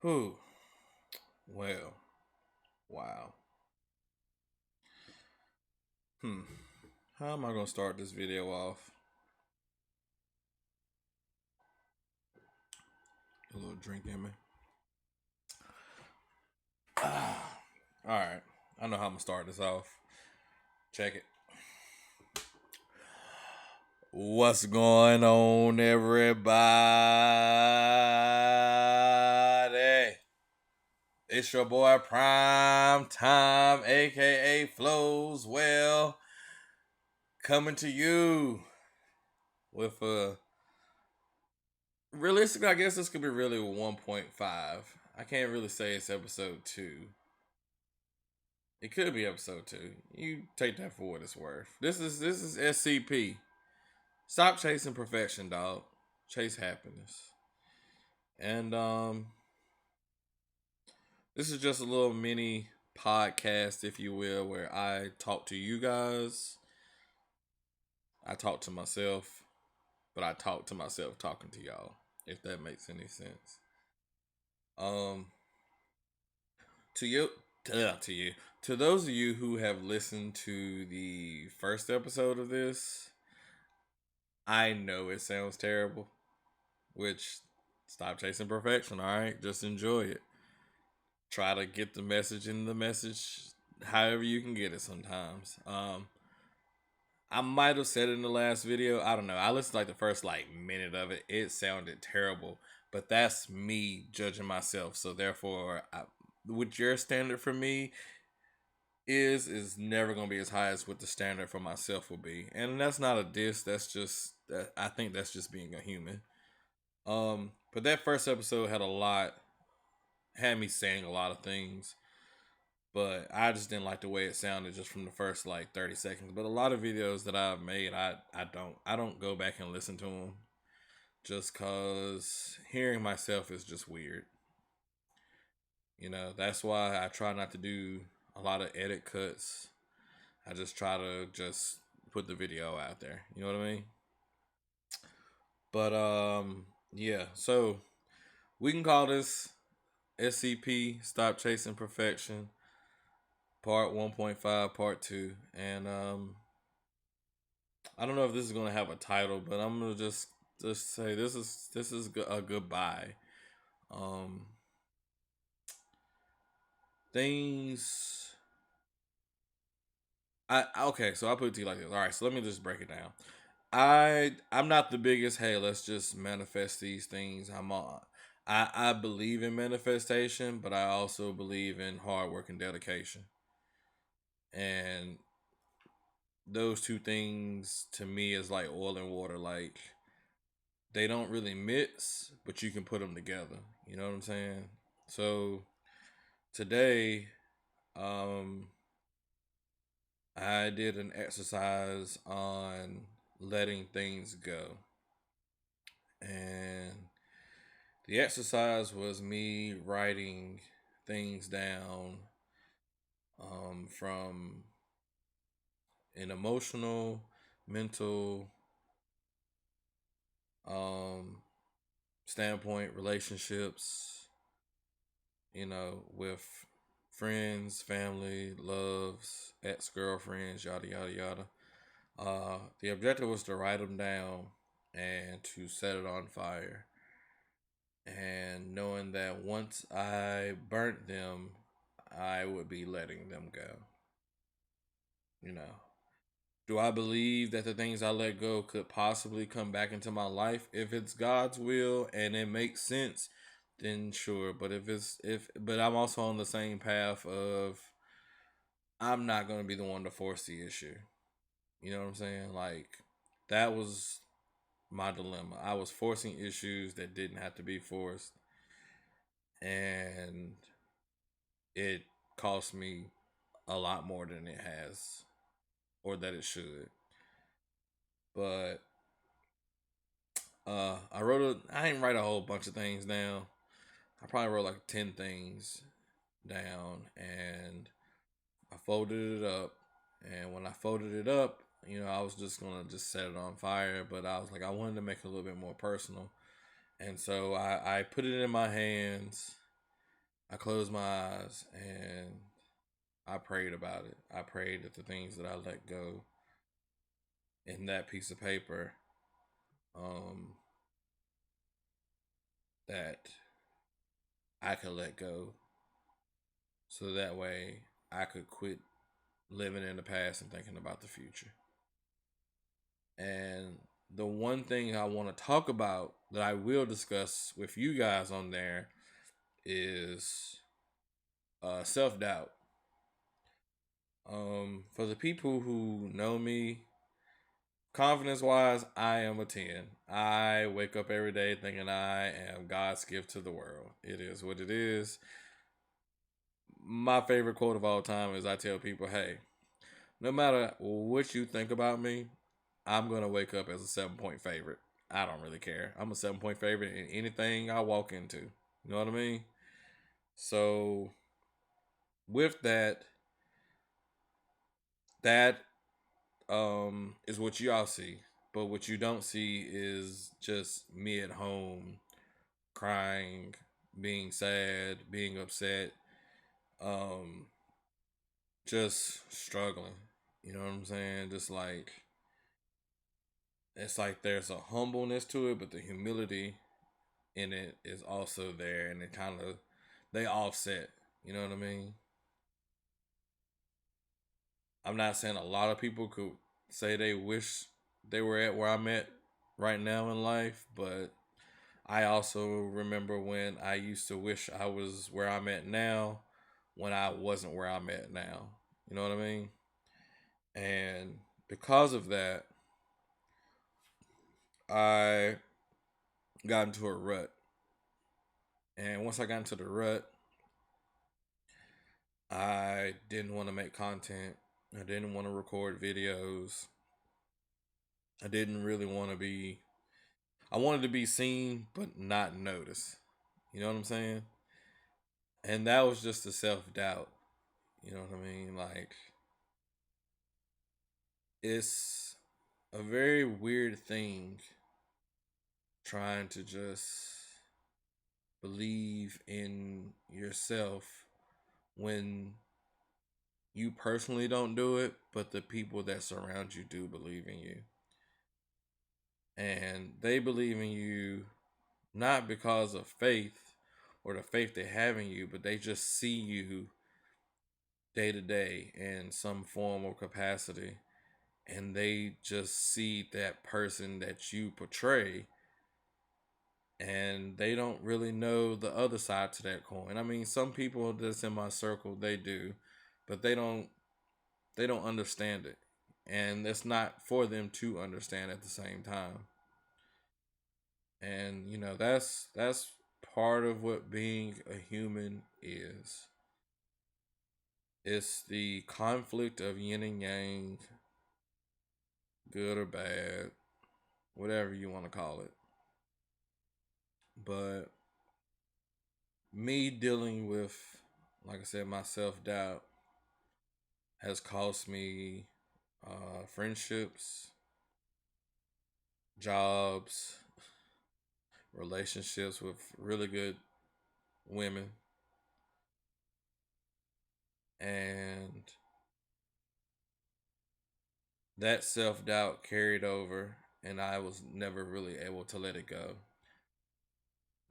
Whew. Well, wow. Hmm. How am I gonna start this video off? A little drink in me. Ah. All right. I know how I'm gonna start this off. Check it. What's going on, everybody? It's your boy Prime Time, aka Flowswell, coming to you with a realistically, I guess this could be really 1.5. I can't really say it's episode 2. It could be episode 2. You take that for what it's worth. This is SCP. Stop chasing perfection, dog. Chase happiness. And this is just a little mini podcast, if you will, where I talk to you guys. I talk to myself, but I talk to myself talking to y'all, if that makes any sense. Um to you to you to those of you who have listened to the first episode of this, I know it sounds terrible, which stop chasing perfection, all right? Just enjoy it. Try to get the message in the message however you can get it sometimes. I might have said it in the last video. I don't know. I listened to like the first minute of it. It sounded terrible, but that's me judging myself. So therefore, with your standard for me is never gonna be as high as what the standard for myself will be, and that's not a diss. That's just that I think that's just being a human. But that first episode had me saying a lot of things, but I just didn't like the way it sounded just from the first 30 seconds. But a lot of videos that I've made, I don't go back and listen to them just cause hearing myself is just weird. That's why I try not to do a lot of edit cuts. I just try to just put the video out there. You know what I mean? But yeah. So we can call this SCP Stop Chasing Perfection Part 1.5 Part 2. And I don't know if this is gonna have a title, but I'm gonna just say this is a goodbye. Um, things. Okay, so I'll put it to you like this. All right, so let me just break it down. I'm not the biggest. Hey, let's just manifest these things. I believe in manifestation, but I also believe in hard work and dedication. And those two things to me is like oil and water. Like they don't really mix, but you can put them together. You know what I'm saying? So today, um, I did an exercise on letting things go, and the exercise was me writing things down from an emotional, mental um, standpoint, relationships, with friends, family, loves, ex girlfriends, yada, yada, yada. The objective was to write them down and to set it on fire. And knowing that once I burnt them, I would be letting them go. You know, do I believe that the things I let go could possibly come back into my life? If it's God's will and it makes sense, then sure. But but I'm also on the same path of I'm not going to be the one to force the issue. You know what I'm saying? Like that was my dilemma. I was forcing issues that didn't have to be forced, and it cost me a lot more than it has or that it should. But I didn't write a whole bunch of things down. I probably wrote like 10 things down, and I folded it up. And when I folded it up, I was just gonna just set it on fire, but I was like, I wanted to make it a little bit more personal. And so I put it in my hands, I closed my eyes and I prayed about it. I prayed that the things that I let go in that piece of paper, um, that I could let go, so that way I could quit living in the past and thinking about the future. And the one thing I want to talk about that I will discuss with you guys on there is self doubt. For the people who know me, confidence wise, I am a 10. I wake up every day thinking I am God's gift to the world. It is what it is. My favorite quote of all time is I tell people, hey, no matter what you think about me, I'm going to wake up as a 7 point favorite. I don't really care. I'm a 7 point favorite in anything I walk into. You know what I mean? So, with that, that is what y'all see. But what you don't see is just me at home crying, being sad, being upset, um, just struggling. You know what I'm saying? Just like it's like there's a humbleness to it, but the humility in it is also there, and it kind of they offset. You know what I mean? I'm not saying a lot of people could say they wish they were at where I'm at right now in life, but I also remember when I used to wish I was where I'm at now when I wasn't where I'm at now. You know what I mean? And because of that, I got into a rut. And once I got into the rut, I didn't want to make content. I didn't want to record videos. I didn't really want to be. I wanted to be seen, but not noticed. You know what I'm saying? And that was just a self doubt. You know what I mean? Like, it's a very weird thing trying to just believe in yourself when you personally don't do it, but the people that surround you do believe in you. And they believe in you not because of faith or the faith they have in you, but they just see you day to day in some form or capacity. And they just see that person that you portray, and they don't really know the other side to that coin. I mean, some people that's in my circle, they do, but they don't understand it. And it's not for them to understand at the same time. And that's part of what being a human is. It's the conflict of yin and yang, good or bad, whatever you want to call it. But me dealing with, like I said, my self doubt has cost me friendships, jobs, relationships with really good women, and that self doubt carried over, and I was never really able to let it go.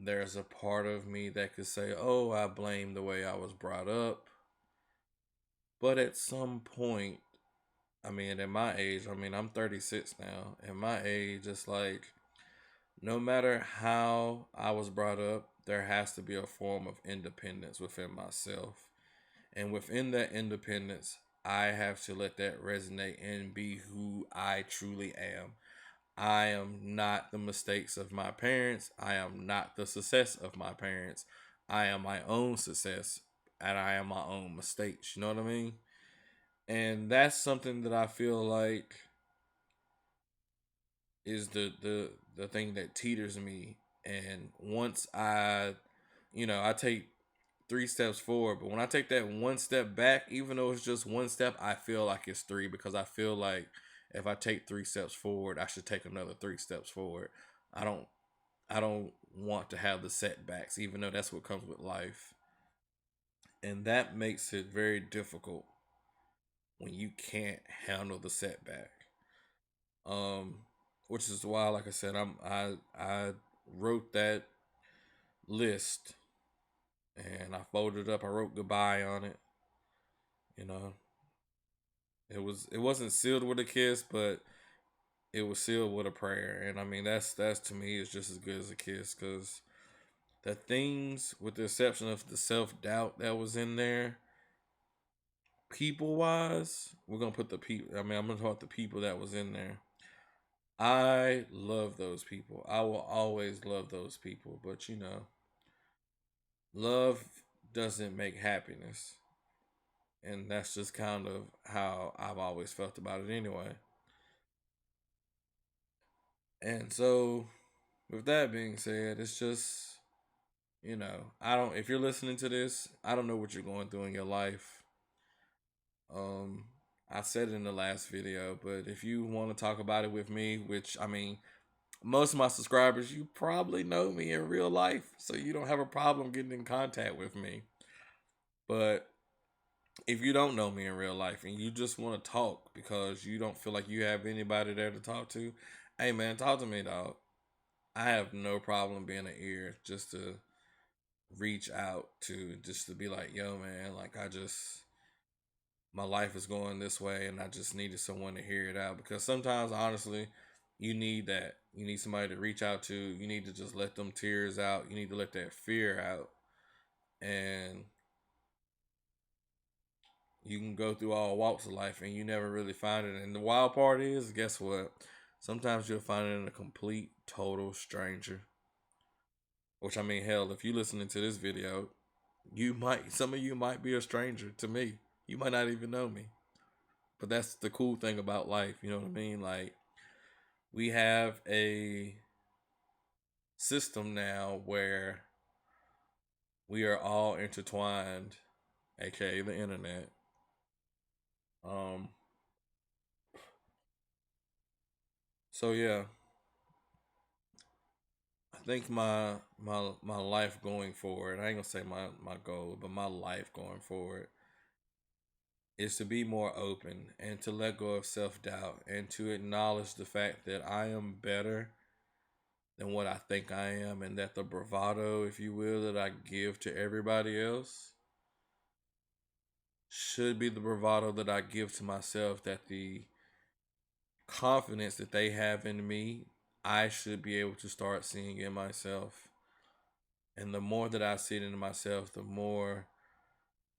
There's a part of me that could say, oh, I blame the way I was brought up. But at some point, I mean, at my age, I mean, I'm 36 now. At my age, it's like no matter how I was brought up, there has to be a form of independence within myself. And within that independence, I have to let that resonate and be who I truly am. I am not the mistakes of my parents. I am not the success of my parents. I am my own success and I am my own mistakes. You know what I mean? And that's something that I feel like is the thing that teeters me. And once I take 3 steps forward, but when I take that one step back, even though it's just one step, I feel like it's three because I feel like if I take 3 steps forward, I should take another 3 steps forward. I don't I don't want to have the setbacks, even though that's what comes with life. And that makes it very difficult when you can't handle the setback. Um, which is why, like I said, I wrote that list and I folded it up. I wrote goodbye on it. You know, it wasn't sealed with a kiss, but it was sealed with a prayer. And I mean, that's to me is just as good as a kiss, because the things, with the exception of the self doubt that was in there, people wise, we're gonna put the people. I mean, I'm gonna talk the people that was in there. I love those people. I will always love those people. But love doesn't make happiness. And that's just kind of how I've always felt about it anyway. And so, with that being said, it's just, I don't, if you're listening to this, I don't know what you're going through in your life. Um, I said it in the last video, but if you want to talk about it with me, which I mean, most of my subscribers, you probably know me in real life, so you don't have a problem getting in contact with me. But if you don't know me in real life and you just want to talk because you don't feel like you have anybody there to talk to, hey man, talk to me, dog. I have no problem being an ear just to reach out to, just to be like, yo man, like my life is going this way and I just needed someone to hear it out, because sometimes honestly you need that. You need somebody to reach out to. You need to just let them tears out. You need to let that fear out. And you can go through all walks of life and you never really find it. And the wild part is, guess what? Sometimes you'll find it in a complete, total stranger. Which I mean, hell, if you listening to this video, some of you might be a stranger to me. You might not even know me. But that's the cool thing about life, you know what I mean? Like, we have a system now where we are all intertwined, aka the internet. Um so yeah, I think my life going forward, I ain't gonna say my goal, but my life going forward is to be more open and to let go of self-doubt and to acknowledge the fact that I am better than what I think I am, and that the bravado, if you will, that I give to everybody else should be the bravado that I give to myself, that the confidence that they have in me, I should be able to start seeing in myself. And the more that I see it in myself, the more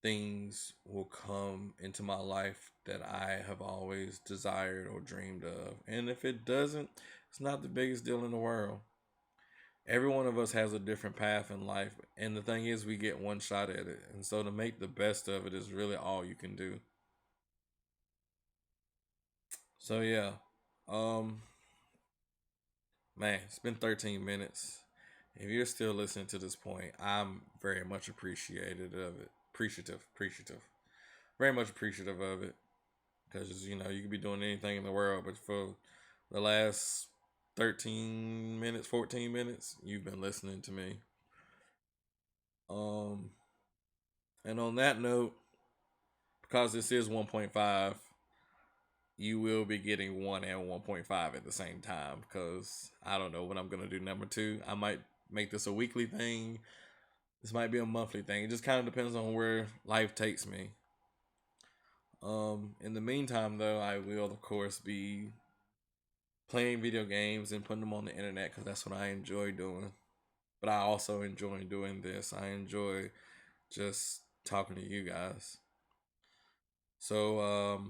things will come into my life that I have always desired or dreamed of. And if it doesn't, it's not the biggest deal in the world. Every one of us has a different path in life. And the thing is, we get one shot at it. And so to make the best of it is really all you can do. So yeah. Um Man, it's been 13 minutes. If you're still listening to this point, I'm very much appreciated of it. Appreciative. Very much appreciative of it. Because, you could be doing anything in the world, but for the last 13 minutes, 14 minutes, you've been listening to me. Um, and on that note, because this is 1.5, you will be getting 1 and 1.5 at the same time, because I don't know when I'm going to do number 2. I might make this a weekly thing. This might be a monthly thing. It just kind of depends on where life takes me. In the meantime, though, I will, of course, be playing video games and putting them on the internet, because that's what I enjoy doing. But I also enjoy doing this. I enjoy just talking to you guys. So,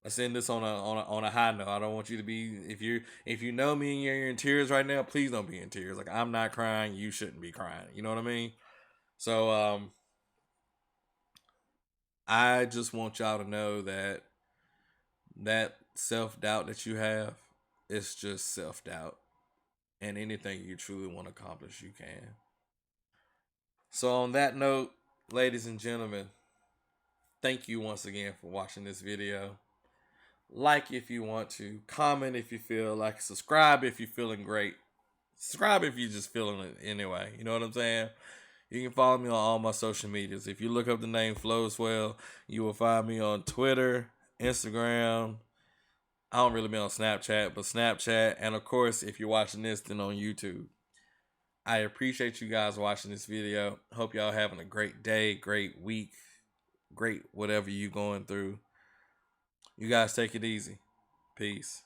let's end this on a high note. I don't want you to be, if you know me and you're in tears right now, please don't be in tears. Like, I'm not crying, you shouldn't be crying. You know what I mean? So I just want y'all to know that self-doubt that you have, it's just self-doubt. And anything you truly want to accomplish, you can. So on that note, ladies and gentlemen, thank you once again for watching this video. Like if you want to, comment if you feel like, subscribe if you're feeling great. Subscribe if you're just feeling it anyway. You know what I'm saying? You can follow me on all my social medias. If you look up the name Flowswell, you will find me on Twitter, Instagram. I don't really be on Snapchat, but Snapchat. And of course, if you're watching this, then on YouTube. I appreciate you guys watching this video. Hope y'all having a great day, great week, great whatever you going through. You guys take it easy. Peace.